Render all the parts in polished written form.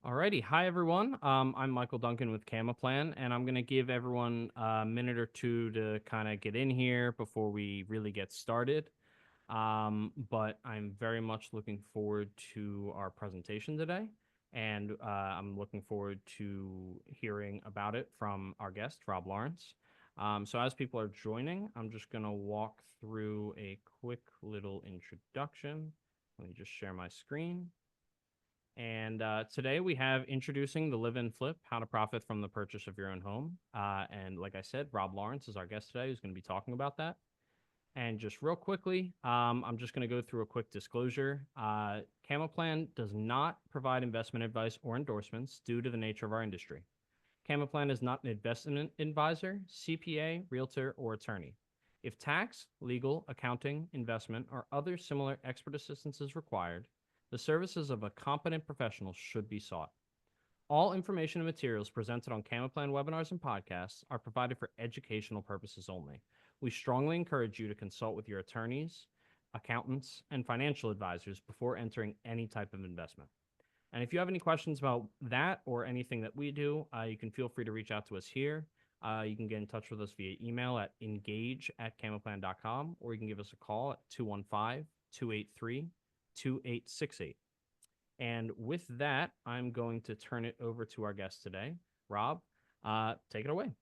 Alrighty, hi everyone. I'm Michael Duncan with Camaplan, and I'm gonna give everyone a minute or two to kind of get in here before we really get started. But I'm very much looking forward to our presentation today, and I'm looking forward to hearing about it from our guest, Rob Lawrence. So as people are joining, I'm just gonna walk through a quick little introduction. Let me just share my screen. And today we have introducing the live and flip, how to profit from the purchase of your own home. And like I said, Rob Lawrence is our guest today who's going to be talking about that. And just real quickly, I'm just going to go through a quick disclosure. Camaplan does not provide investment advice or endorsements due to the nature of our industry. Camaplan is not an investment advisor, CPA, realtor, or attorney. If tax, legal, accounting, investment, or other similar expert assistance is required, the services of a competent professional should be sought. All information and materials presented on Camaplan webinars and podcasts are provided for educational purposes only. We strongly encourage you to consult with your attorneys, accountants, and financial advisors before entering any type of investment. And if you have any questions about that or anything that we do, you can feel free to reach out to us here. You can get in touch with us via email at engage@camaplan.com, or you can give us a call at 215-283-2868. And with that, I'm going to turn it over to our guest today, Rob. Take it away.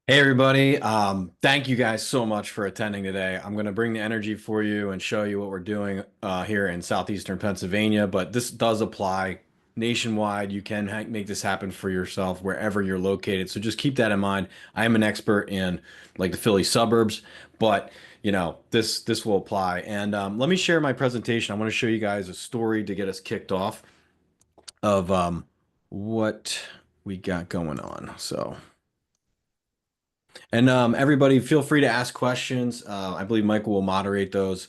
Hey everybody, thank you guys so much for attending today. I'm going to bring the energy for you and show you what we're doing here in southeastern Pennsylvania, but this does apply nationwide. You can make this happen for yourself wherever you're located. So just keep that in mind. I am an expert in like the Philly suburbs, but this will apply. And let me share my presentation. I want to show you guys a story to get us kicked off of what we got going on. And everybody, feel free to ask questions. I believe Michael will moderate those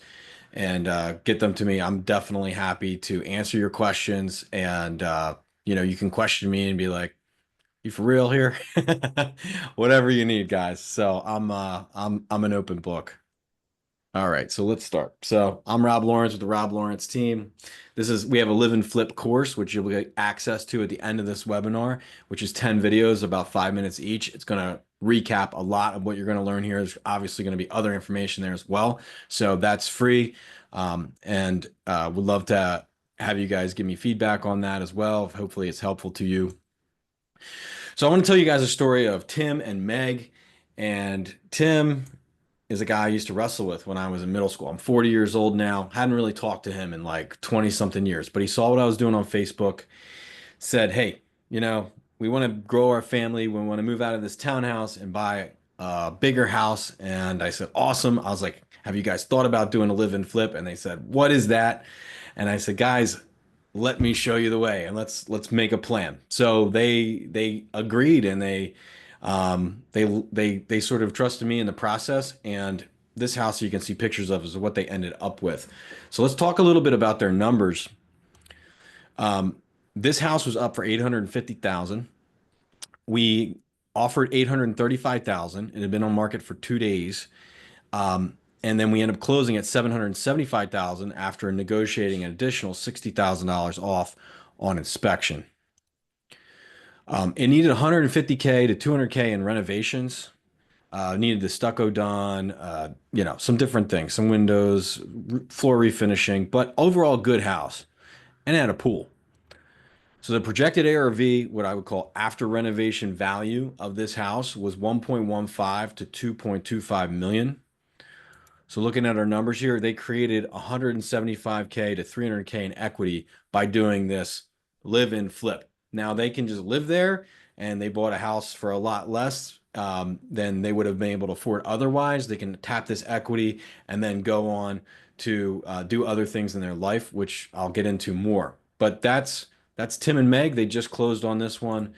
and get them to me. I'm definitely happy to answer your questions. And you can question me and be like, "You for real here?" Whatever you need, guys. So I'm an open book. All right, so let's start. So I'm Rob Lawrence with the Rob Lawrence team. We have a live and flip course, which you'll get access to at the end of this webinar, which is 10 videos, about 5 minutes each. It's going to recap a lot of what you're going to learn here. There's obviously going to be other information there as well. So that's free. And would love to have you guys give me feedback on that as well. Hopefully it's helpful to you. So I want to tell you guys a story of Tim and Meg. And Tim is a guy I used to wrestle with when I was in middle school. I'm 40 years old now. Hadn't really talked to him in like 20 something years, but he saw what I was doing on Facebook, said, "Hey, we want to grow our family. We want to move out of this townhouse and buy a bigger house." And I said, "Awesome." I was like, "Have you guys thought about doing a live and flip?" And they said, "What is that?" And I said, "Guys, let me show you the way and let's make a plan." So they agreed, and they sort of trusted me in the process. And this house you can see pictures of is what they ended up with. So let's talk a little bit about their numbers. This house was up for 850,000. We offered 835,000. It had been on market for 2 days. And then we ended up closing at 775,000 after negotiating an additional $60,000 off on inspection. It needed 150K to 200K in renovations. Needed the stucco done, some different things, some windows, floor refinishing, but overall good house, and it had a pool. So the projected ARV, what I would call after renovation value of this house, was 1.15 to 2.25 million. So looking at our numbers here, they created 175K to 300K in equity by doing this live and flip. Now they can just live there, and they bought a house for a lot less than they would have been able to afford otherwise. They can tap this equity and then go on to do other things in their life, which I'll get into more. But that's Tim and Meg. They just closed on this one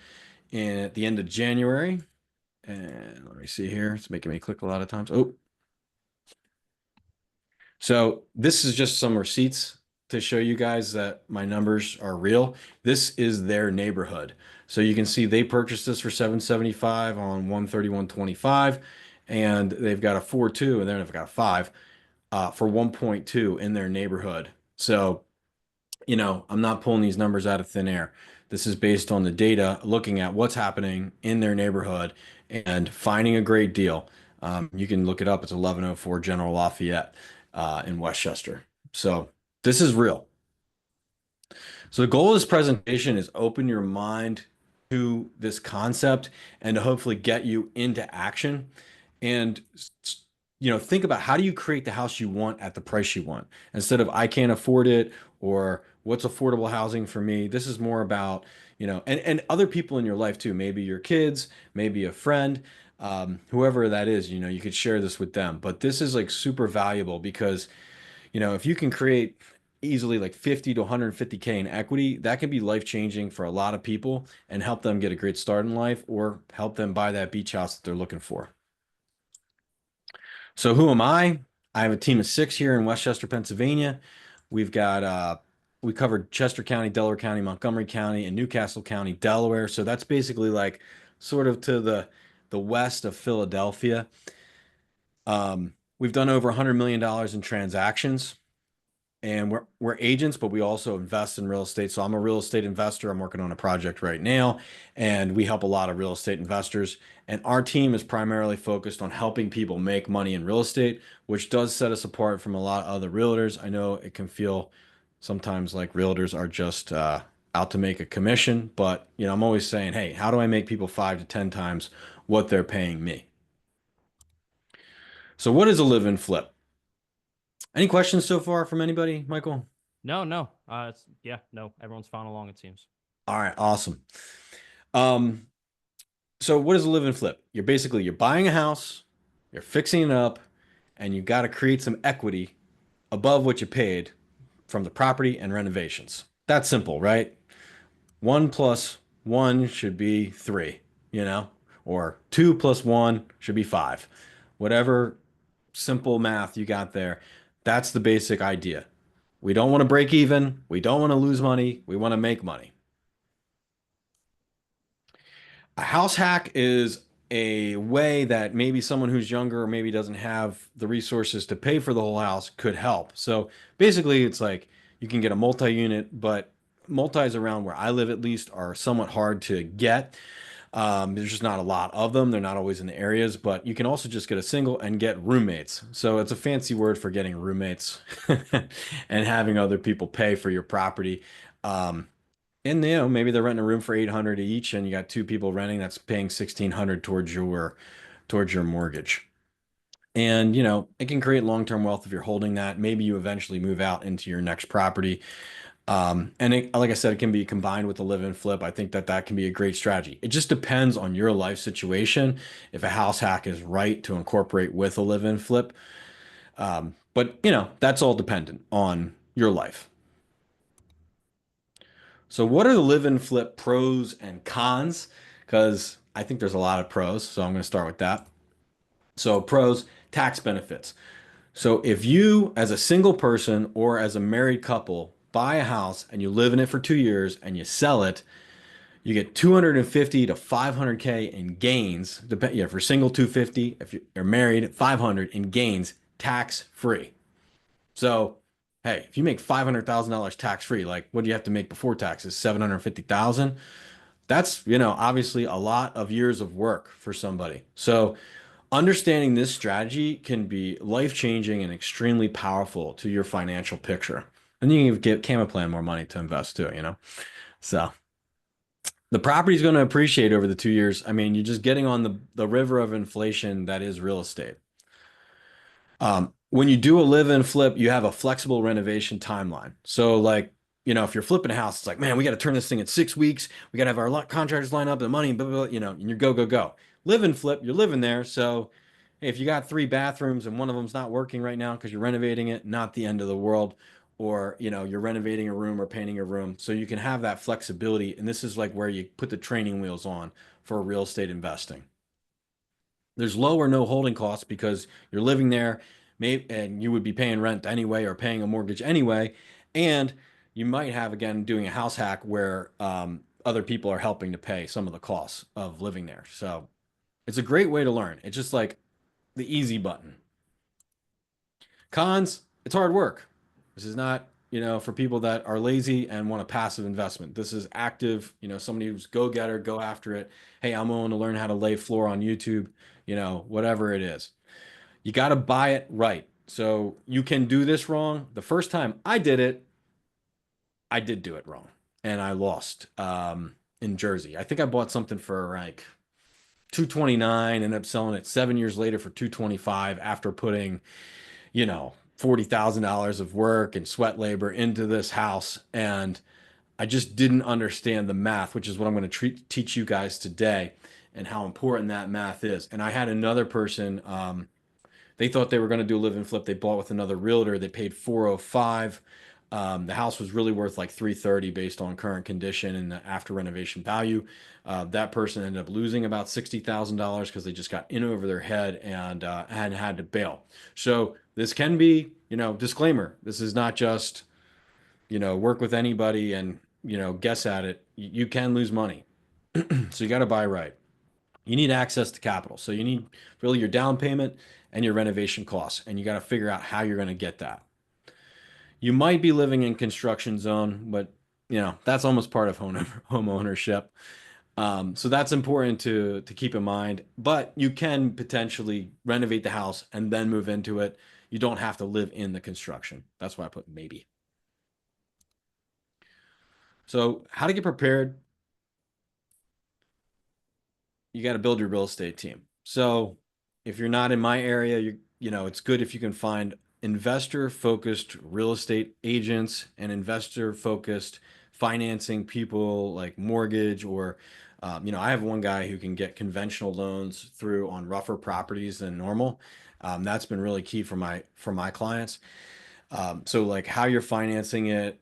at the end of January. And let me see here. It's making me click a lot of times. Oh. So this is just some receipts to show you guys that my numbers are real. This is their neighborhood. So you can see they purchased this for 775 on 131.25, and they've got a 4.2, and then they've got a 5 for 1.2 in their neighborhood. So I'm not pulling these numbers out of thin air. This is based on the data, looking at what's happening in their neighborhood and finding a great deal. You can look it up. It's 1104 General Lafayette in Westchester. So this is real. So the goal of this presentation is open your mind to this concept and to hopefully get you into action and think about how do you create the house you want at the price you want instead of I can't afford it or what's affordable housing for me. This is more about, and other people in your life too, maybe your kids, maybe a friend, whoever that is, you could share this with them. But this is like super valuable because if you can create easily like 50 to 150K in equity, that can be life changing for a lot of people and help them get a great start in life or help them buy that beach house that they're looking for. So who am I? I have a team of 6 here in Westchester, Pennsylvania. We've got we covered Chester County, Delaware County, Montgomery County, and Newcastle County, Delaware. So that's basically like sort of to the west of Philadelphia. We've done over $100 million in transactions and we're agents, but we also invest in real estate. So I'm a real estate investor. I'm working on a project right now, and we help a lot of real estate investors. And our team is primarily focused on helping people make money in real estate, which does set us apart from a lot of other realtors. I know it can feel sometimes like realtors are just out to make a commission, but I'm always saying, hey, how do I make people 5 to 10 times what they're paying me? So what is a live and flip? Any questions so far from anybody, Michael? No, no. Yeah, no. Everyone's following along, it seems. All right, awesome. Um, so what is a live and flip? You're buying a house, you're fixing it up, and you got to create some equity above what you paid from the property and renovations. That's simple, right? 1 plus 1 should be 3, or 2 plus 1 should be 5. Whatever simple math you got there, that's the basic idea. We don't want to break even. We don't want to lose money. We want to make money. A house hack is a way that maybe someone who's younger or maybe doesn't have the resources to pay for the whole house could help. So basically, it's like you can get a multi-unit, but multis around where I live at least are somewhat hard to get. There's just not a lot of them. They're not always in the areas, but you can also just get a single and get roommates. So it's a fancy word for getting roommates and having other people pay for your property. And maybe they're renting a room for 800 each and you got 2 people renting, that's paying 1600 towards your mortgage. And it can create long-term wealth if you're holding that. Maybe you eventually move out into your next property. Like I said, it can be combined with the live and flip. I think that can be a great strategy. It just depends on your life situation if a house hack is right to incorporate with a live and flip. But that's all dependent on your life. So what are the live and flip pros and cons? Because I think there's a lot of pros, so I'm going to start with that. So pros, tax benefits. So if you, as a single person or as a married couple, buy a house and you live in it for 2 years and you sell it, you get 250 to 500K in gains. Yeah, for single 250, if you're married, 500 in gains, tax free. So, hey, if you make $500,000 tax free, like what do you have to make before taxes? 750,000. That's, obviously a lot of years of work for somebody. So, understanding this strategy can be life-changing and extremely powerful to your financial picture. And you can give Camaplan more money to invest too. So, the property is going to appreciate over the 2 years. I mean, you're just getting on the river of inflation that is real estate. When you do a live and flip, you have a flexible renovation timeline. So like, if you're flipping a house, it's like, man, we got to turn this thing in 6 weeks. We got to have our contractors line up the money, blah, blah, blah, and you're go, go, go. Live and flip, you're living there. So hey, if you got 3 bathrooms and one of them's not working right now because you're renovating it, not the end of the world. Or, you're renovating a room or painting a room. So you can have that flexibility. And this is like where you put the training wheels on for real estate investing. There's low or no holding costs because you're living there, and you would be paying rent anyway or paying a mortgage anyway. And you might have, again, doing a house hack where other people are helping to pay some of the costs of living there. So it's a great way to learn. It's just like the easy button. Cons, it's hard work. This is not for people that are lazy and want a passive investment. This is active, somebody who's go-getter, go after it. Hey, I'm willing to learn how to lay floor on YouTube, whatever it is. You got to buy it right. So you can do this wrong. The first time I did it, I did do it wrong and I lost in Jersey. I think I bought something for like 229, ended up selling it 7 years later for 225 after putting, $40,000 of work and sweat labor into this house. And I just didn't understand the math, which is what I'm going to teach you guys today and how important that math is. And I had another person, they thought they were going to do a live and flip. They bought with another realtor. They paid 405. The house was really worth like 330 based on current condition and the after renovation value. That person ended up losing about $60,000 because they just got in over their head and had to bail. So this can be, disclaimer. This is not just, work with anybody and, guess at it. You can lose money. So you got to buy right. You need access to capital. So you need really your down payment and your renovation costs, and you got to figure out how you're going to get that. You might be living in construction zone, but that's almost part of home ownership. So that's important to keep in mind. But you can potentially renovate the house and then move into it. You don't have to live in the construction. That's why I put maybe. So how to get prepared? You got to build your real estate team. So if you're not in my area, it's good if you can find investor focused real estate agents and investor focused financing people like mortgage or I have one guy who can get conventional loans through on rougher properties than normal. That's been really key for my clients. So like how you're financing it,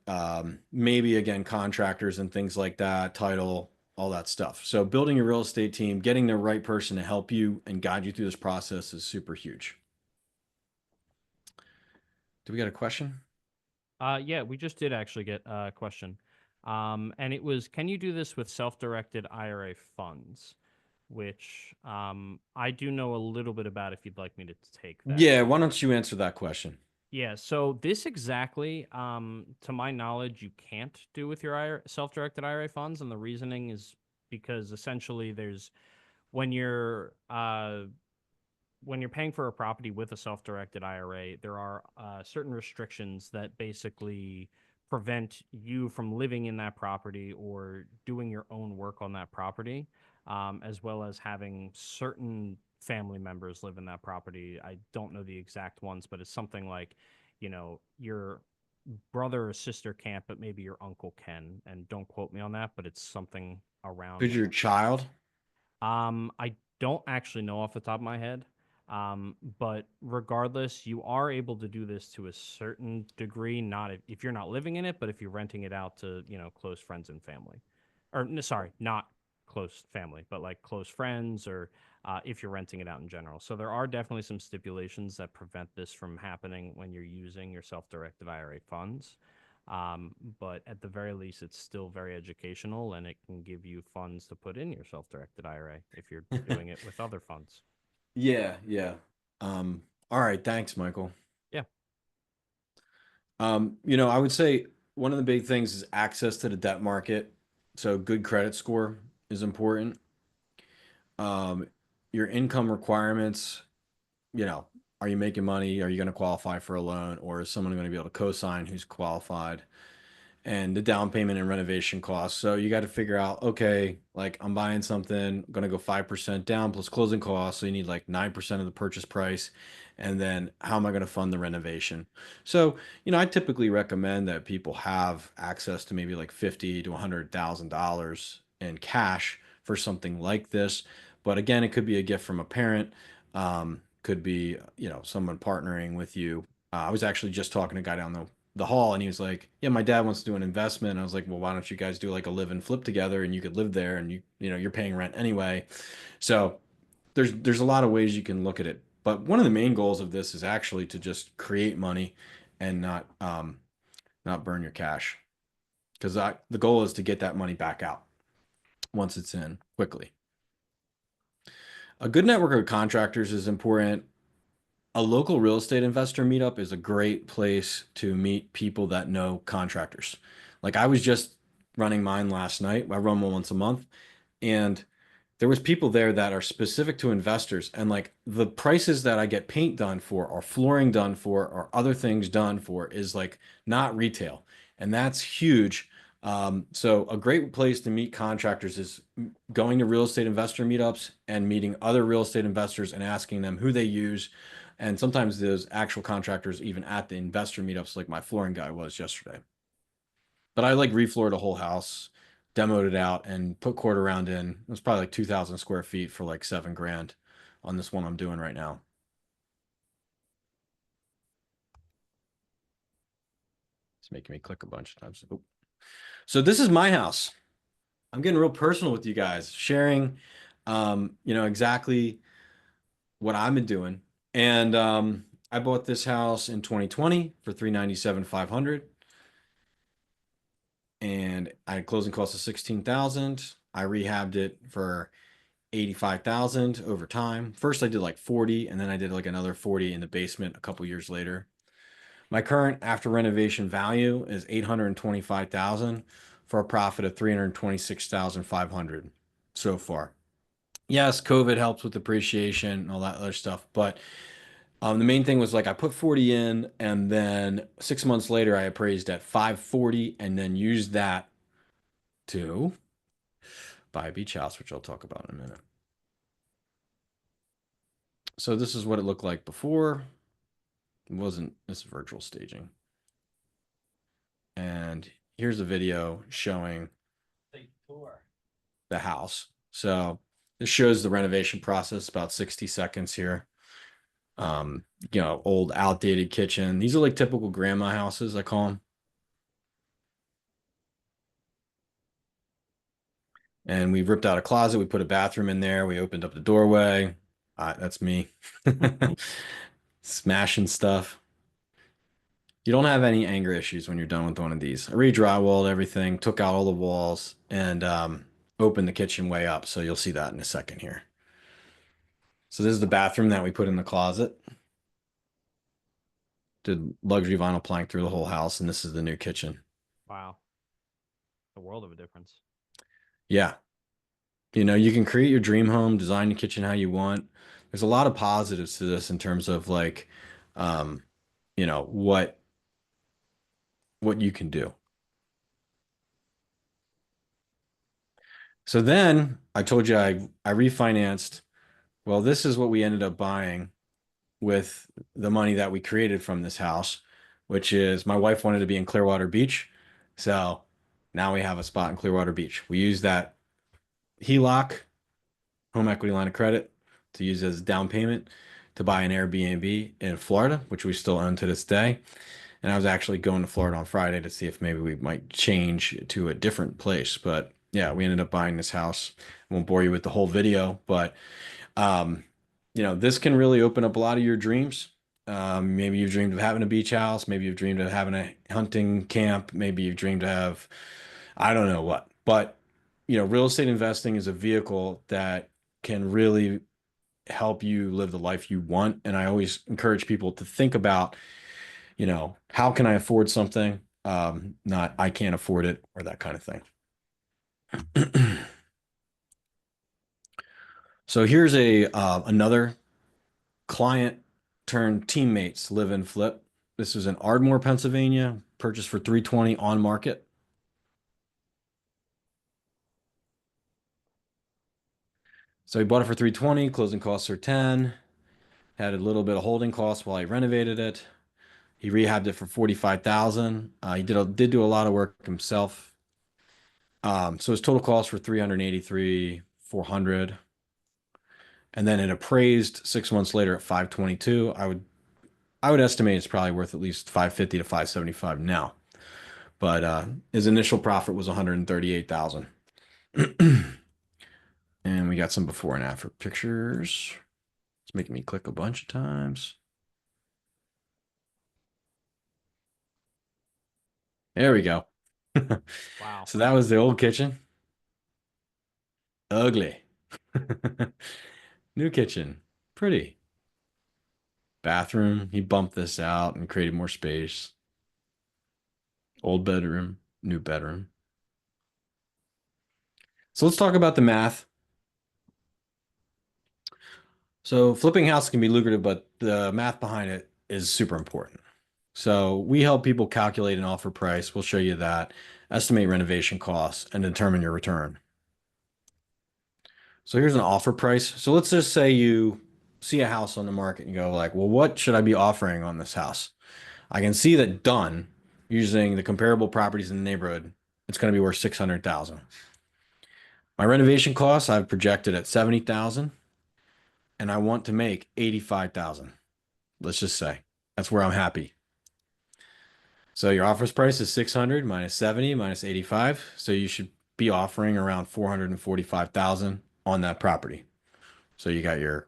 maybe again, contractors and things like that, title, all that stuff. So building your real estate team, getting the right person to help you and guide you through this process is super huge. Do we got a question? Yeah, we just did actually get a question. And it was, can you do this with self-directed IRA funds? Which I do know a little bit about if you'd like me to take that. Yeah, why don't you answer that question? Yeah, so this exactly, to my knowledge, you can't do with your IRA, self-directed IRA funds, and the reasoning is because essentially there's when you're uh, when you're paying for a property with a self-directed IRA, there are certain restrictions that basically prevent you from living in that property or doing your own work on that property, as well as having certain family members live in that property. I don't know the exact ones, but it's something like, your brother or sister can't, but maybe your uncle can. And don't quote me on that, but it's something around Who's your child? I don't actually know off the top of my head. But regardless, you are able to do this to a certain degree, not if you're not living in it, but if you're renting it out to, close friends and family. Or sorry, not close family, but like close friends or if you're renting it out in general. So there are definitely some stipulations that prevent this from happening when you're using your self-directed IRA funds. But at the very least, it's still very educational and it can give you funds to put in your self directed IRA if you're doing it with other funds. Yeah, yeah. All right, thanks, Michael. Yeah. I would say one of the big things is access to the debt market. So good credit score is important. Um, your income requirements, you know, are you making money? Are you going to qualify for a loan, or is someone going to be able to co-sign who's qualified? And the down payment and renovation costs. So you got to figure out, okay, like I'm buying something, I'm going to go 5% down plus closing costs. So you need like 9% of the purchase price. And then how am I going to fund the renovation? So, I typically recommend that people have access to maybe like 50 to $100,000 in cash for something like this. But again, it could be a gift from a parent, could be, someone partnering with you. I was actually just talking to a guy down the hall and he was like, yeah, my dad wants to do an investment. I was like, well, why don't you guys do like a live and flip together and you could live there and you're paying rent anyway. So there's a lot of ways you can look at it. But one of the main goals of this is actually to just create money and not burn your cash. Because the goal is to get that money back out once it's in quickly. A good network of contractors is important. A local real estate investor meetup is a great place to meet people that know contractors. Like I was just running mine last night. I run one once a month, and there was people there that are specific to investors, and like the prices that I get paint done for or flooring done for or other things done for is like not retail, and that's huge. So a great place to meet contractors is going to real estate investor meetups and meeting other real estate investors and asking them who they use. And sometimes there's actual contractors even at the investor meetups, like my flooring guy was yesterday. But I like refloored a whole house, demoed it out, and put quarter round in. It was probably like 2,000 square feet for like 7 grand on this one I'm doing right now. It's making me click a bunch of times. Oop. So this is my house. I'm getting real personal with you guys, sharing, exactly what I've been doing. And I bought this house in 2020 for 397,500, and I had closing costs of 16,000. I rehabbed it for 85,000 over time. First I did like 40, and then I did like another 40 in the basement a couple years later. My current after renovation value is 825,000 for a profit of 326,500 so far. Yes, COVID helps with depreciation and all that other stuff, but the main thing was like I put 40 in, and then 6 months later I appraised at 540, and then used that to buy a beach house, which I'll talk about in a minute. So this is what it looked like before. It wasn't this virtual staging. And here's a video showing the house. So this shows the renovation process, about 60 seconds here. Old outdated kitchen. These are like typical grandma houses, I call them. And we ripped out a closet. We put a bathroom in there. We opened up the doorway. That's me. Smashing stuff. You don't have any anger issues when you're done with one of these. I re-drywalled everything, took out all the walls, and opened the kitchen way up. So you'll see that in a second here. So this is the bathroom that we put in the closet. Did luxury vinyl plank through the whole house, and this is the new kitchen. Wow. A world of a difference. Yeah. You can create your dream home, design the kitchen how you want. There's a lot of positives to this in terms of like, um, what you can do. So then I told you I refinanced. Well, this is what we ended up buying with the money that we created from this house, which is my wife wanted to be in Clearwater Beach. So now we have a spot in Clearwater Beach. We use that HELOC, home equity line of credit, to use as down payment to buy an Airbnb in Florida, which we still own to this day. And I was actually going to Florida on Friday to see if maybe we might change to a different place. But yeah, we ended up buying this house. I won't bore you with the whole video, but um, this can really open up a lot of your dreams. Maybe you've dreamed of having a beach house. Maybe you've dreamed of having a hunting camp. Maybe you've dreamed of, I don't know what. But, real estate investing is a vehicle that can really help you live the life you want. And I always encourage people to think about, how can I afford something? Not I can't afford it, or that kind of thing. So here's a another client turned teammates live and flip. This is in Ardmore, Pennsylvania, purchased for 320 on market. So he bought it for 320, closing costs are 10. Had a little bit of holding costs while he renovated it. He rehabbed it for 45,000. He did do a lot of work himself. So his total costs were 383,400. And then it appraised 6 months later at 522. I would estimate it's probably worth at least 550 to 575 now. But his initial profit was 138,000. And we got some before and after pictures. It's making me click a bunch of times. There we go. Wow. So that was the old kitchen. Ugly. New kitchen. Pretty. Bathroom, he bumped this out and created more space. Old bedroom, new bedroom. So let's talk about the math. So flipping house can be lucrative, but the math behind it is super important. So we help people calculate an offer price. We'll show you that, estimate renovation costs, and determine your return. So here's an offer price. So let's just say you see a house on the market and you go like, well, what should I be offering on this house? I can see that done using the comparable properties in the neighborhood, it's going to be worth 600,000. My renovation costs I've projected at 70,000 and I want to make 85,000. Let's just say that's where I'm happy. So your offers price is 600 minus 70 minus 85. So you should be offering around 445,000 on that property. So you got your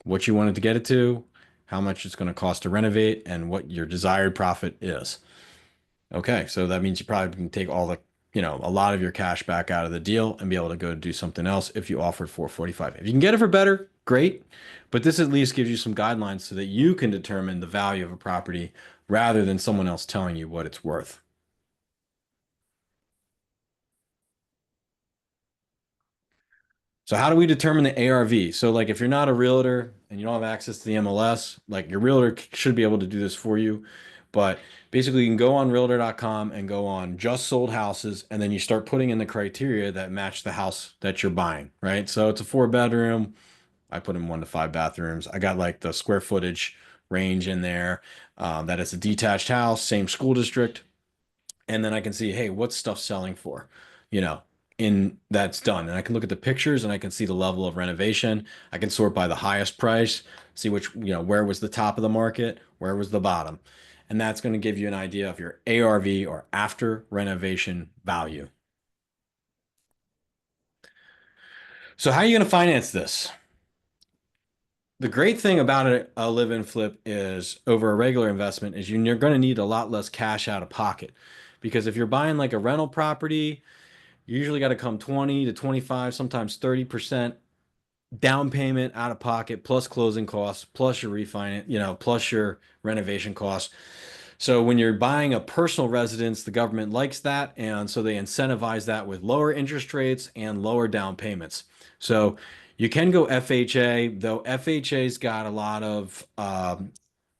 what you wanted to get it to, how much it's going to cost to renovate, and what your desired profit is. Okay, so that means you probably can take all the, a lot of your cash back out of the deal and be able to go do something else if you offered 445. If you can get it for better, great. But this at least gives you some guidelines so that you can determine the value of a property rather than someone else telling you what it's worth. So how do we determine the ARV? So like if you're not a realtor and you don't have access to the MLS, like your realtor should be able to do this for you. But basically you can go on realtor.com and go on just sold houses and then you start putting in the criteria that match the house that you're buying, right? So it's a 4 bedroom. I put in 1 to 5 bathrooms. I got like the square footage range in there, that it's a detached house, same school district, and then I can see, hey, what's stuff selling for, you know, in that's done. And I can look at the pictures and I can see the level of renovation. I can sort by the highest price, see which, where was the top of the market, where was the bottom. And that's going to give you an idea of your ARV or after renovation value. So how are you going to finance this? The great thing about a live-in flip is over a regular investment is you're going to need a lot less cash out of pocket. Because if you're buying like a rental property, you usually got to come 20 to 25, sometimes 30% down payment out of pocket, plus closing costs, plus your refinance, plus your renovation costs. So when you're buying a personal residence, the government likes that. And so they incentivize that with lower interest rates and lower down payments. So you can go FHA, though FHA's got a lot of,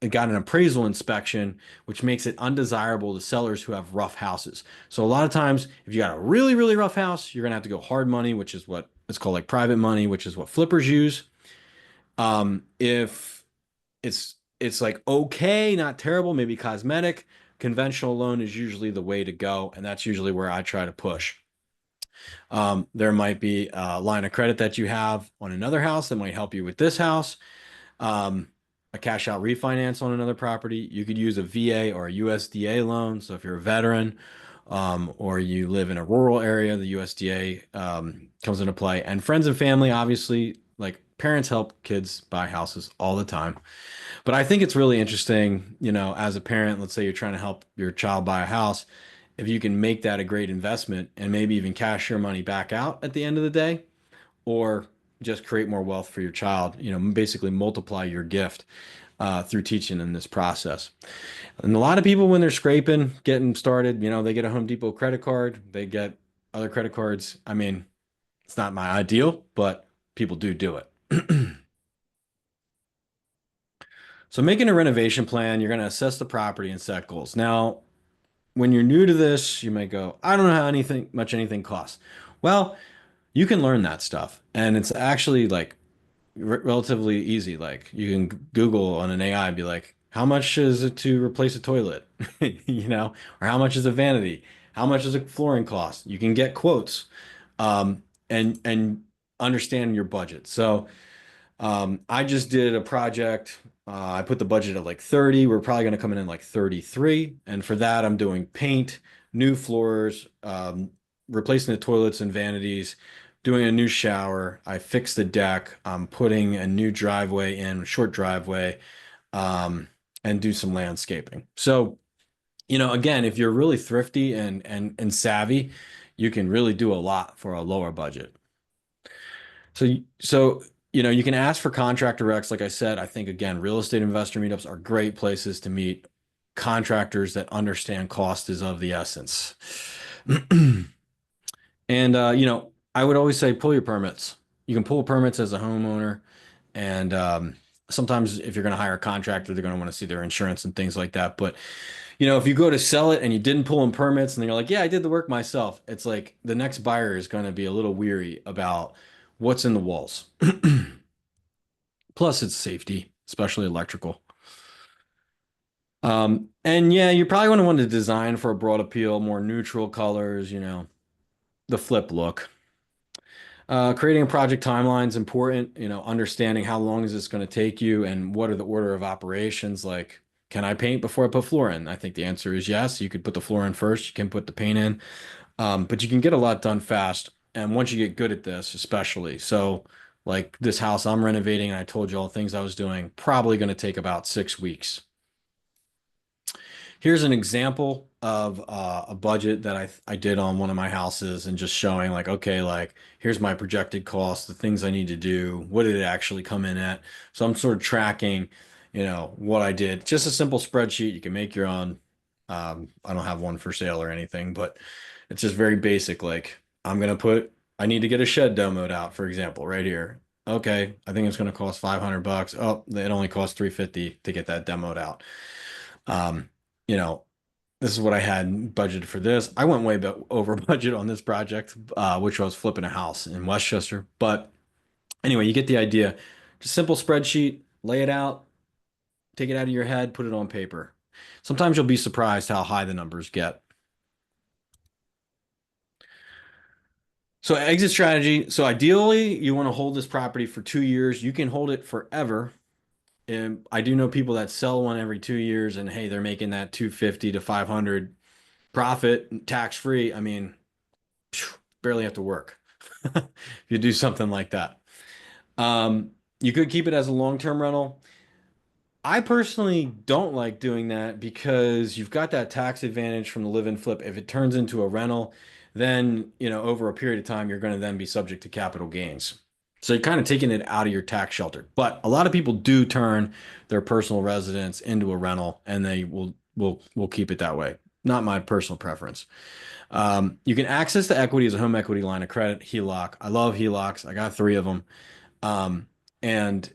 it got an appraisal inspection, which makes it undesirable to sellers who have rough houses. So a lot of times, if you got a really, really rough house, you're gonna have to go hard money, which is what it's called like private money, which is what flippers use. If it's like okay, not terrible, maybe cosmetic, conventional loan is usually the way to go, and that's usually where I try to push. There might be a line of credit that you have on another house that might help you with this house. A cash out refinance on another property. You could use a VA or a USDA loan. So if you're a veteran, or you live in a rural area, the USDA comes into play. And friends and family, obviously, like parents help kids buy houses all the time. But I think it's really interesting, as a parent, let's say you're trying to help your child buy a house, if you can make that a great investment and maybe even cash your money back out at the end of the day, or just create more wealth for your child, basically multiply your gift through teaching in this process. And a lot of people, when they're scraping, getting started, they get a Home Depot credit card, they get other credit cards. I mean, it's not my ideal, but people do it. So making a renovation plan, you're going to assess the property and set goals. Now, when you're new to this, you might go, I don't know how anything costs. Well, you can learn that stuff. And it's actually like relatively easy. Like you can Google on an AI and be like, how much is it to replace a toilet? Or how much is a vanity? How much does a flooring cost? You can get quotes, and understand your budget. So I just did a project. I put the budget at like 30. We're probably going to come in at like 33. And for that, I'm doing paint, new floors, replacing the toilets and vanities, doing a new shower. I fixed the deck. I'm putting a new driveway in, short driveway, and do some landscaping. So, again, if you're really thrifty and savvy, you can really do a lot for a lower budget. So You can ask for contractor recs. Like I said, I think again, real estate investor meetups are great places to meet contractors that understand cost is of the essence. And I would always say pull your permits. You can pull permits as a homeowner, and sometimes if you're going to hire a contractor, they're going to want to see their insurance and things like that. But if you go to sell it and you didn't pull in permits, and you're like, "Yeah, I did the work myself," it's like the next buyer is going to be a little weary about what's in the walls. Plus, it's safety, especially electrical. And yeah, you probably want to design for a broad appeal, more neutral colors, the flip look. Creating a project timeline is important, understanding how long is this going to take you and what are the order of operations. Like, can I paint before I put floor in? I think the answer is yes. You could put the floor in first, you can put the paint in, but you can get a lot done fast. And once you get good at this, especially. So, like this house I'm renovating, and I told you all the things I was doing, probably going to take about 6 weeks. Here's an example of a budget that I did on one of my houses and just showing like, okay, like here's my projected cost, the things I need to do, what did it actually come in at? So I'm sort of tracking, what I did. Just a simple spreadsheet. You can make your own. I don't have one for sale or anything, but it's just very basic. Like I need to get a shed demoed out, for example, right here. Okay, I think it's going to cost $500. Oh, it only costs $350 to get that demoed out. Um, you know, this is what I had budgeted for this. I went way over budget on this project, which was flipping a house in Westchester. But anyway, you get the idea. Just simple spreadsheet, lay it out, take it out of your head, put it on paper. Sometimes you'll be surprised how high the numbers get. So exit strategy. So ideally, you want to hold this property for 2 years. You can hold it forever. And I do know people that sell one every 2 years, and hey, they're making that 250 to 500 profit tax free. I mean, barely have to work if you do something like that. You could keep it as a long-term rental. I personally don't like doing that because you've got that tax advantage from the live and flip. If it turns into a rental, then, over a period of time, you're going to then be subject to capital gains. So you're kind of taking it out of your tax shelter. But a lot of people do turn their personal residence into a rental, and they will keep it that way. Not my personal preference. You can access the equity as a home equity line of credit, HELOC. I love HELOCs. I got 3 of them. And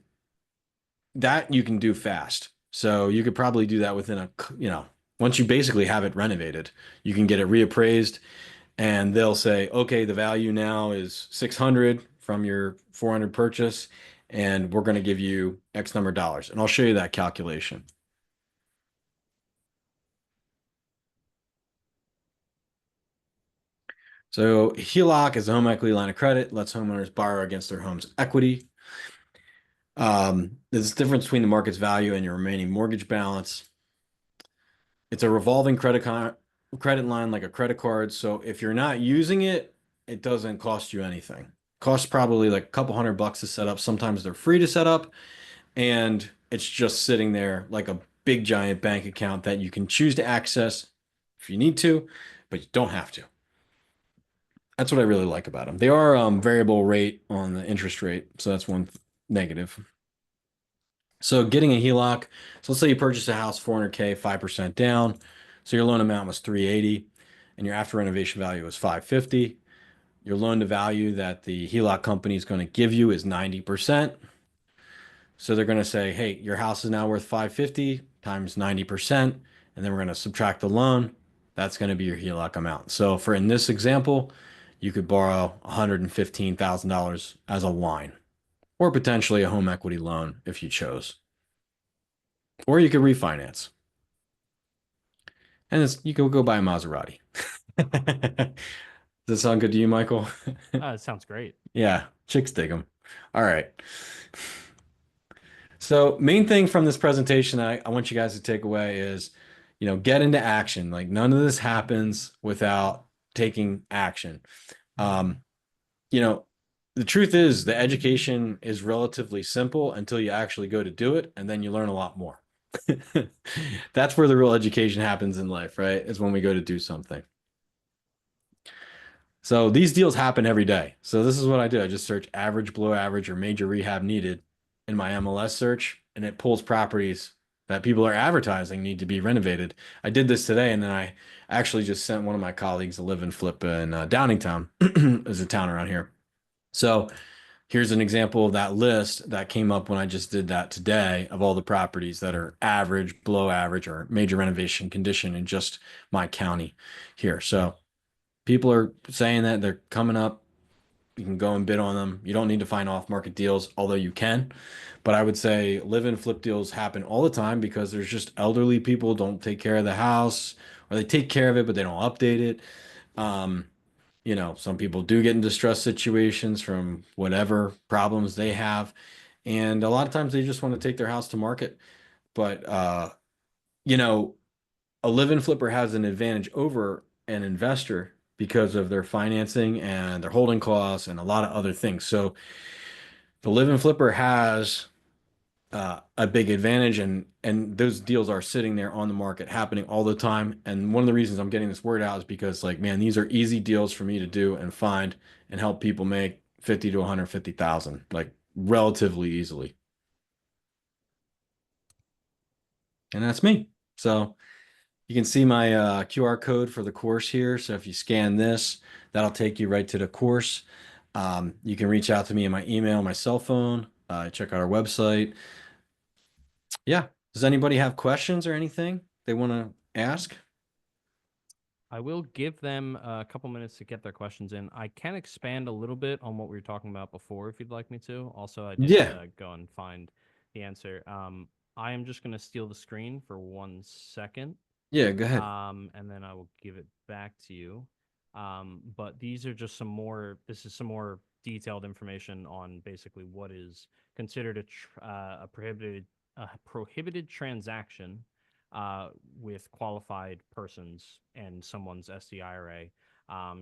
that you can do fast. So you could probably do that within once you basically have it renovated, you can get it reappraised and they'll say, okay, the value now is 600 from your 400 purchase, and we're going to give you X number of dollars. And I'll show you that calculation. So HELOC is a home equity line of credit, lets homeowners borrow against their home's equity. There's a difference between the market's value and your remaining mortgage balance. It's a revolving credit line like a credit card. So if you're not using it, it doesn't cost you anything. Costs probably like a couple $100 to set up. Sometimes they're free to set up, and it's just sitting there like a big giant bank account that you can choose to access if you need to, but you don't have to. That's what I really like about them. They are variable rate on the interest rate, so that's one negative. So getting a HELOC, so let's say you purchase a house 400K, 5% down. So your loan amount was 380 and your after renovation value was 550. Your loan to value that the HELOC company is going to give you is 90%. So they're going to say, hey, your house is now worth 550 times 90%, and then we're going to subtract the loan. That's going to be your HELOC amount. So for in this example, you could borrow $115,000 as a line, or potentially a home equity loan if you chose. Or you could refinance. And you could go buy a Maserati. Does that sound good to you, Michael? It sounds great. Yeah, chicks dig them. All right. So main thing from this presentation I want you guys to take away is, get into action. Like none of this happens without taking action. Um, the truth is the education is relatively simple until you actually go to do it, and then you learn a lot more. That's where the real education happens in life, right? Is when we go to do something. So these deals happen every day. So this is what I do. I just search average, below average, or major rehab needed in my MLS search, and it pulls properties that people are advertising need to be renovated. I did this today, and then I actually just sent one of my colleagues a live and flip in Downingtown, is a town around here. So here's an example of that list that came up when I just did that today of all the properties that are average, below average, or major renovation condition in just my county here. So people are saying that they're coming up. You can go and bid on them. You don't need to find off-market deals, although you can. But I would say live and flip deals happen all the time because there's just elderly people don't take care of the house, or they take care of it, but they don't update it. Um, some people do get in distress situations from whatever problems they have. And a lot of times they just want to take their house to market. But, you know, a live-in flipper has an advantage over an investor because of their financing and their holding costs and a lot of other things. So the live-in flipper has a big advantage, and those deals are sitting there on the market happening all the time. And one of the reasons I'm getting this word out is because, like, man, these are easy deals for me to do and find and help people make 50 to 150,000, like relatively easily. And that's me. So you can see my QR code for the course here. So if you scan this, that'll take you right to the course. You can reach out to me in my email, my cell phone, check out our website. Yeah. Does anybody have questions or anything they want to ask? I will give them a couple minutes to get their questions in. I can expand a little bit on what we were talking about before if you'd like me to. Also, I did Yeah. go and find the answer. I am just going to steal the screen for 1 second, Yeah, go ahead. and then I will give it back to you. But these are just some more, this is some more detailed information on basically what is considered a prohibited transaction uh, with qualified persons and someone's SDIRA,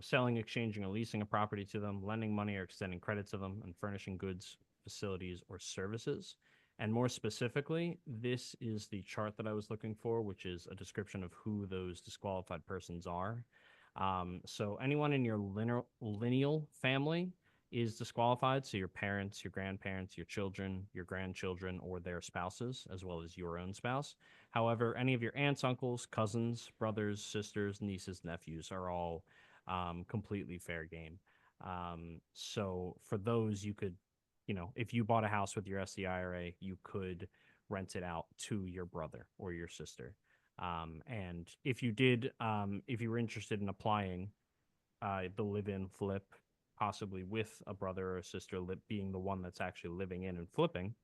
selling, exchanging, or leasing a property to them, lending money or extending credit to them, and furnishing goods, facilities, or services. And more specifically, this is the chart that I was looking for, which is a description of who those disqualified persons are. So anyone in your lineal family is disqualified. So your parents, your grandparents, your children, your grandchildren, or their spouses, as well as your own spouse. However, any of your aunts, uncles, cousins, brothers, sisters, nieces, nephews are all completely fair game. So for those, you could, if you bought a house with your SCIRA, you could rent it out to your brother or your sister. And if you were interested in applying the live-in flip, possibly with a brother or a sister being the one that's actually living in and flipping,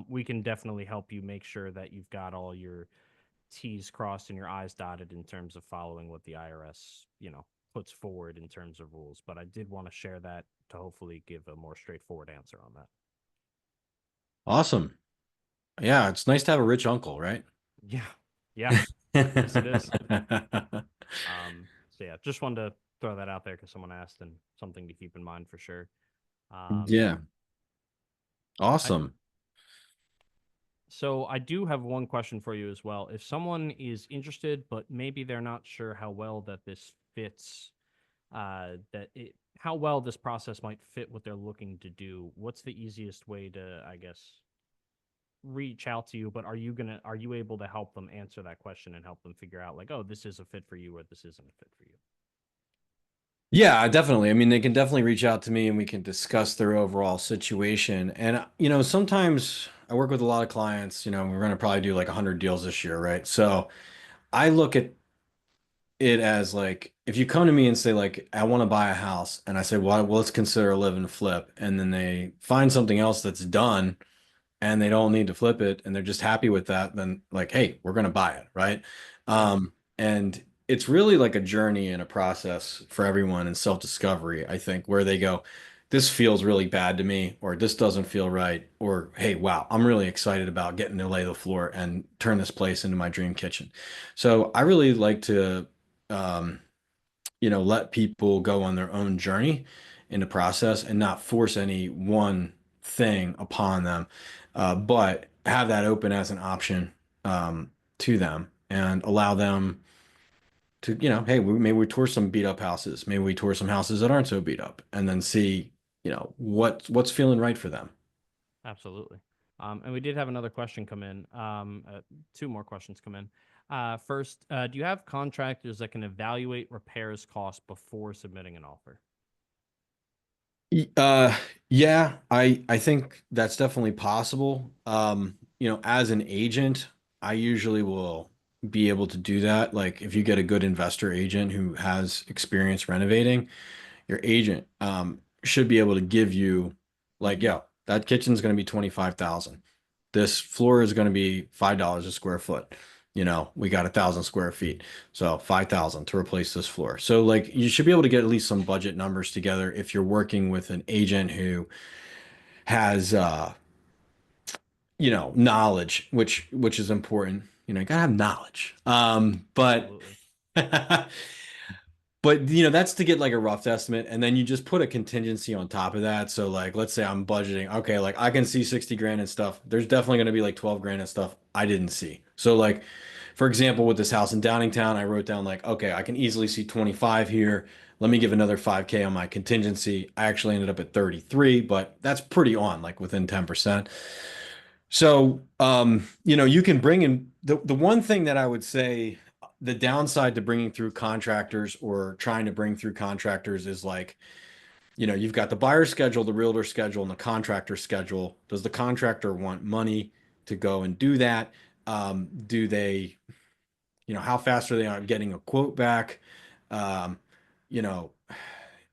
we can definitely help you make sure that you've got all your T's crossed and your I's dotted in terms of following what the IRS, puts forward in terms of rules. But I did want to share that to hopefully give a more straightforward answer on that. Awesome. Yeah, it's nice to have a rich uncle, right? Yeah. Yeah. Yes, it is. So yeah, just wanted to throw that out there because someone asked and something to keep in mind for sure. Um, Yeah. I Awesome. So I do have one question for you as well. If someone is interested, but maybe they're not sure how well that this fits, how well this process might fit what they're looking to do, what's the easiest way to, I guess, reach out to you? But are you able to help them answer that question and help them figure out like, oh, this is a fit for you or this isn't a fit for you? Yeah, definitely. I mean, they can definitely reach out to me and we can discuss their overall situation. And, sometimes I work with a lot of clients, we're going to probably do like 100 deals this year, right? So I look at it as like, if you come to me and say, like, I want to buy a house, and I say, well, let's consider a live and flip. And then they find something else that's done and they don't need to flip it and they're just happy with that, then like, hey, we're going to buy it, right? Mhm. And it's really like a journey and a process for everyone in self-discovery, I think, where they go, this feels really bad to me, or this doesn't feel right, or hey, wow, I'm really excited about getting to lay the floor and turn this place into my dream kitchen. So I really like to um, let people go on their own journey in the process and not force any one thing upon them, but have that open as an option to them and allow them to, hey, maybe we tour some beat up houses. Maybe we tour some houses that aren't so beat up and then see, what's feeling right for them. Absolutely. And we did have another question come in. Two more questions come in. First, do you have contractors that can evaluate repairs costs before submitting an offer? Uh, yeah, I think that's definitely possible. As an agent, I usually will be able to do that. Like if you get a good investor agent who has experience renovating, your agent should be able to give you like, yo, that kitchen's going to be 25,000. This floor is going to be $5 a square foot. We got 1,000 square feet. So 5,000 to replace this floor. So like you should be able to get at least some budget numbers together if you're working with an agent who has knowledge, which is important. You gotta have knowledge. But Absolutely. But that's to get like a rough estimate, and then you just put a contingency on top of that. So like, let's say I'm budgeting, okay, like I can see 60 grand and stuff. There's definitely going to be like 12 grand and stuff I didn't see. So like, for example, with this house in Downingtown, I wrote down like, okay, I can easily see 25 here. Let me give another 5K on my contingency. I actually ended up at 33, but that's pretty on, like within 10%. So, you can bring in the one thing that I would say the downside to bringing through contractors or trying to bring through contractors is like, you've got the buyer schedule, the realtor schedule, and the contractor schedule. Does the contractor want money to go and do that? Do they, how fast are they on getting a quote back? Um, you know,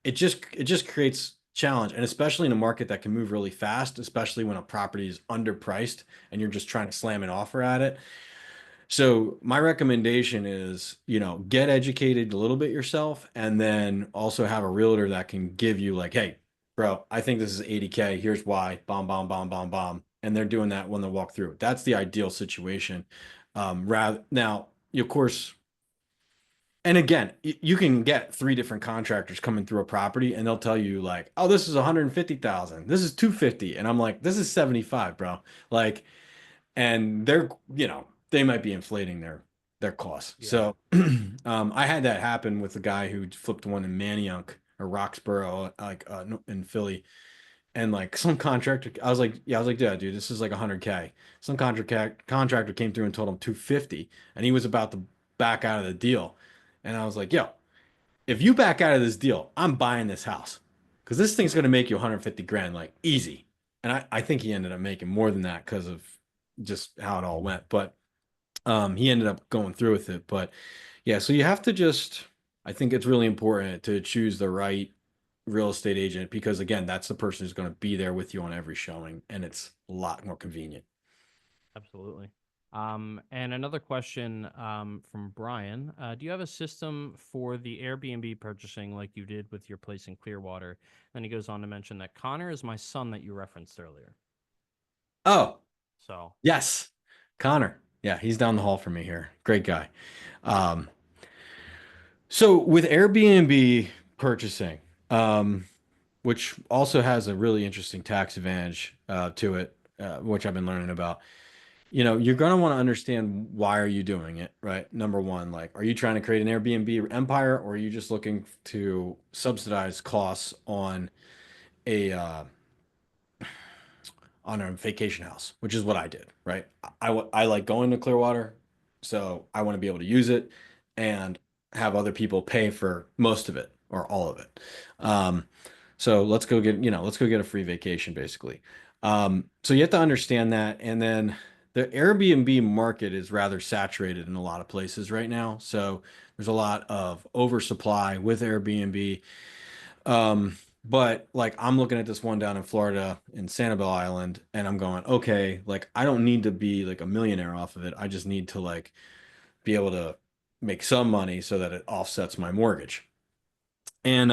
it just creates challenge, and especially in a market that can move really fast, especially when a property is underpriced and you're just trying to slam an offer at it. So my recommendation is, get educated a little bit yourself and then also have a realtor that can give you like, hey, bro, I think this is 80K. Here's why. Bomb, bomb, bomb, bomb, bomb. And they're doing that when they walk through. That's the ideal situation. Rather now, of course, and again, you can get three different contractors coming through a property and they'll tell you like, oh, this is 150,000. This is 250. And I'm like, this is 75, bro. Like, and they might be inflating their costs. Yeah. So I had that happen with the guy who flipped one in Manayunk or Roxborough, like in Philly. And like some contractor, I was like, yeah, dude, this is like 100K. Some contractor came through and told him 250, and he was about to back out of the deal. And I was like, yo, if you back out of this deal, I'm buying this house because this thing's going to make you 150 grand, like easy. And I think he ended up making more than that because of just how it all went. But he ended up going through with it. But yeah, so you have to just, I think it's really important to choose the right real estate agent because again, that's the person who's going to be there with you on every showing, and it's a lot more convenient. Absolutely. And another question from Brian. Do you have a system for the Airbnb purchasing like you did with your place in Clearwater? And he goes on to mention that Connor is my son that you referenced earlier. Oh, So, yes, Connor. Yeah, he's down the hall from me here. Great guy. Um, so with Airbnb purchasing, which also has a really interesting tax advantage to it, which I've been learning about. You're going to want to understand why are you doing it, right? Number one, like, are you trying to create an Airbnb empire, or are you just looking to subsidize costs a uh, on a vacation house, which is what I did, right? I like going to Clearwater, so I want to be able to use it and have other people pay for most of it or all of it. Um, so let's go get a free vacation, basically. So you have to understand that, and then the Airbnb market is rather saturated in a lot of places right now. So there's a lot of oversupply with Airbnb. But like I'm looking at this one down in Florida in Sanibel Island, and I'm going, okay, like I don't need to be like a millionaire off of it. I just need to like be able to make some money so that it offsets my mortgage. And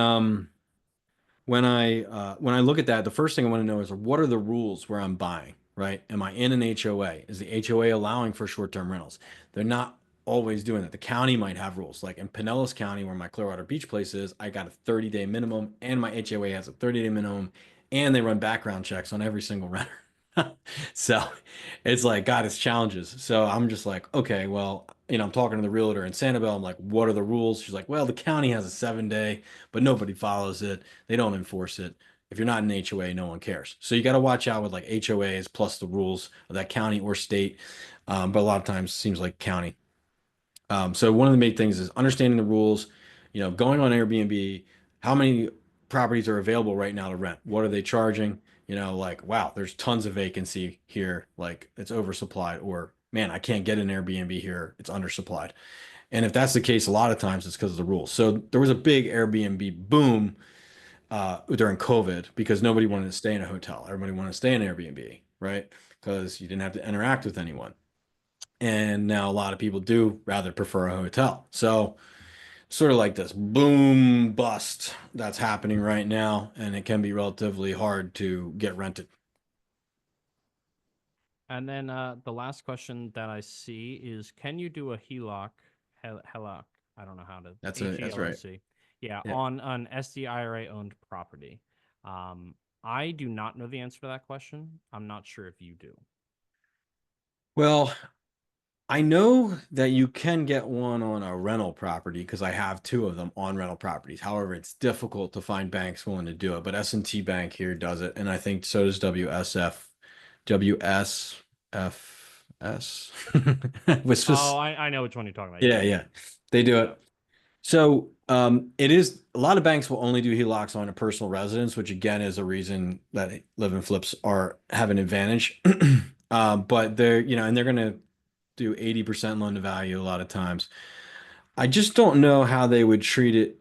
when I look at that, the first thing I want to know is what are the rules where I'm buying, right? Am I in an HOA? Is the HOA allowing for short-term rentals? They're not always doing that. The county might have rules. Like in Pinellas County, where my Clearwater Beach place is, I got a 30-day minimum, and my HOA has a 30-day minimum, and they run background checks on every single renter. So it's like, God, it's challenges. So I'm just like, okay, well, I'm talking to the realtor in Sanibel. I'm like, what are the rules? She's like, well, the county has a 7 day, but nobody follows it. They don't enforce it. If you're not in HOA, no one cares. So you got to watch out with like HOAs plus the rules of that county or state. But a lot of times it seems like county. So one of the main things is understanding the rules, going on Airbnb, how many properties are available right now to rent? What are they charging? Like, wow, there's tons of vacancy here, like it's oversupplied, or man, I can't get an Airbnb here, it's undersupplied. And if that's the case, a lot of times it's because of the rules. So there was a big Airbnb boom during COVID because nobody Yeah. wanted to stay in a hotel. Everybody wanted to stay in Airbnb, right? Because you didn't have to interact with anyone. And now a lot of people do rather prefer a hotel. So sort of like this boom bust that's happening right now, and it can be relatively hard to get rented. And then the last question that I see is, can you do a HELOC, HELOC, I don't know how to, That's right. HELOC, yeah, Yeah. on an SDIRA owned property? I do not know the answer to that question. I'm not sure if you do. Well, I know that you can get one on a rental property because I have two of them on rental properties. However, it's difficult to find banks willing to do it, but S&T Bank here does it, and I think so does WSFS. Which Oh, was I know which one you're talking about. yeah, Yeah, yeah, yeah. They do yeah. it. So it is a lot of banks will only do HELOCs on a personal residence, which again is a reason that live and flips are have an advantage. But and they're gonna do 80% loan to value a lot of times. I just don't know how they would treat it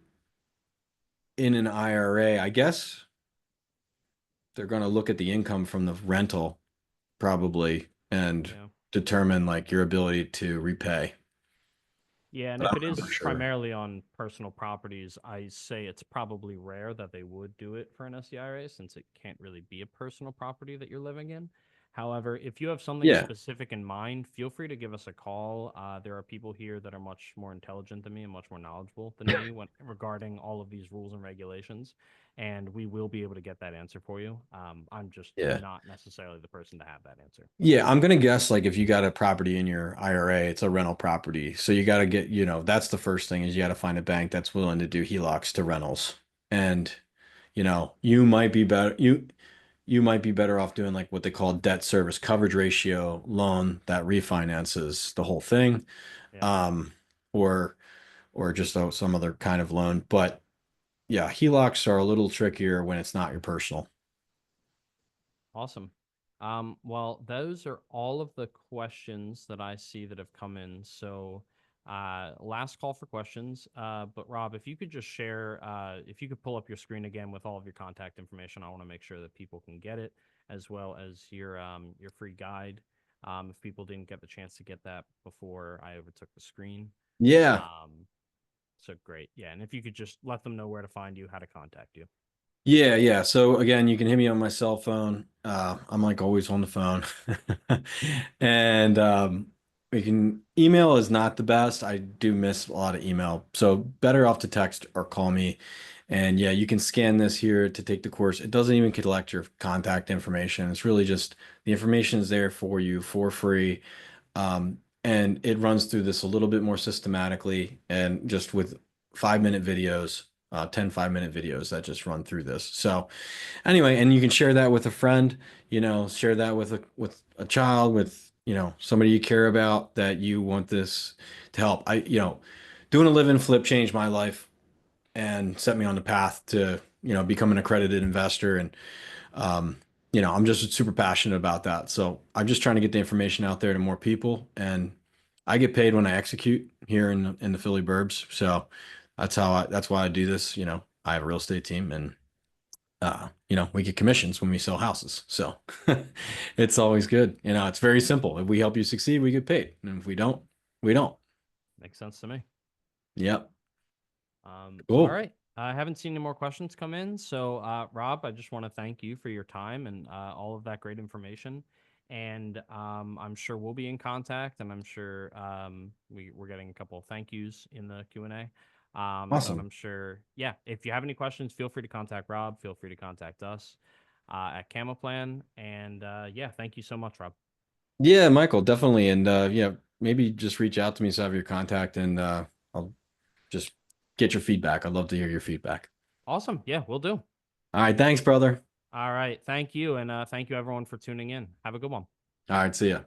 in an IRA. I guess they're gonna look at the income from the rental probably and Yeah. determine like your ability to repay. Yeah, and But if I'm it is not sure. primarily on personal properties, I say it's probably rare that they would do it for an SDIRA since it can't really be a personal property that you're living in. However, if you have something Yeah, specific in mind, feel free to give us a call. There are people here that are much more intelligent than me and much more knowledgeable than me when regarding all of these rules and regulations, and we will be able to get that answer for you. I'm just yeah. not necessarily the person to have that answer. Yeah, I'm gonna guess like if you got a property in your IRA, it's a rental property. So you gotta get, that's the first thing is you gotta find a bank that's willing to do HELOCs to rentals. And, you might be better off doing like what they call debt service coverage ratio loan that refinances the whole thing. Yeah. Um, or just some other kind of loan. But yeah, HELOCs are a little trickier when it's not your personal. Awesome. Well, those are all of the questions that I see that have come in. So, last call for questions. But Rob, if you could just share, if you could pull up your screen again with all of your contact information, I want to make sure that people can get it, as well as your free guide. If people didn't get the chance to get that before I overtook the screen. Yeah. Um, so great. Yeah, and if you could just let them know where to find you, how to contact you. Yeah, yeah. So again, you can hit me on my cell phone. I'm like always on the phone. And we can email is not the best. I do miss a lot of email. So better off to text or call me. And yeah, you can scan this here to take the course. It doesn't even collect your contact information. It's really just the information is there for you for free. And it runs through this a little bit more systematically and just with 5-minute videos, 10 5-minute videos that just run through this. So anyway, and you can share that with a friend, share that with a child, with, somebody you care about that you want this to help. Doing a live and flip changed my life and set me on the path to, become an accredited investor. And um, I'm just super passionate about that. So I'm just trying to get the information out there to more people, and I get paid when I execute here in the Philly burbs. So that's why I do this. I have a real estate team, and we get commissions when we sell houses. So it's always good. It's very simple. If we help you succeed, we get paid, and if we don't, we don't. Makes sense to me. Yep. All Cool. right. I haven't seen any more questions come in. So, Rob, I just want to thank you for your time and all of that great information. And I'm sure we'll be in contact, and I'm sure we're getting a couple of thank yous in the Q&A. And Awesome. I'm sure, yeah, if you have any questions, feel free to contact Rob. Feel free to contact us at Camoplan. And yeah, thank you so much, Rob. Yeah, Michael, definitely. And yeah, maybe just reach out to me so I have your contact and I'll just get your feedback. I'd love to hear your feedback. Awesome. Yeah, we'll do. All right, thanks, brother. All right. Thank you. And thank you everyone for tuning in. Have a good one. All right, see ya.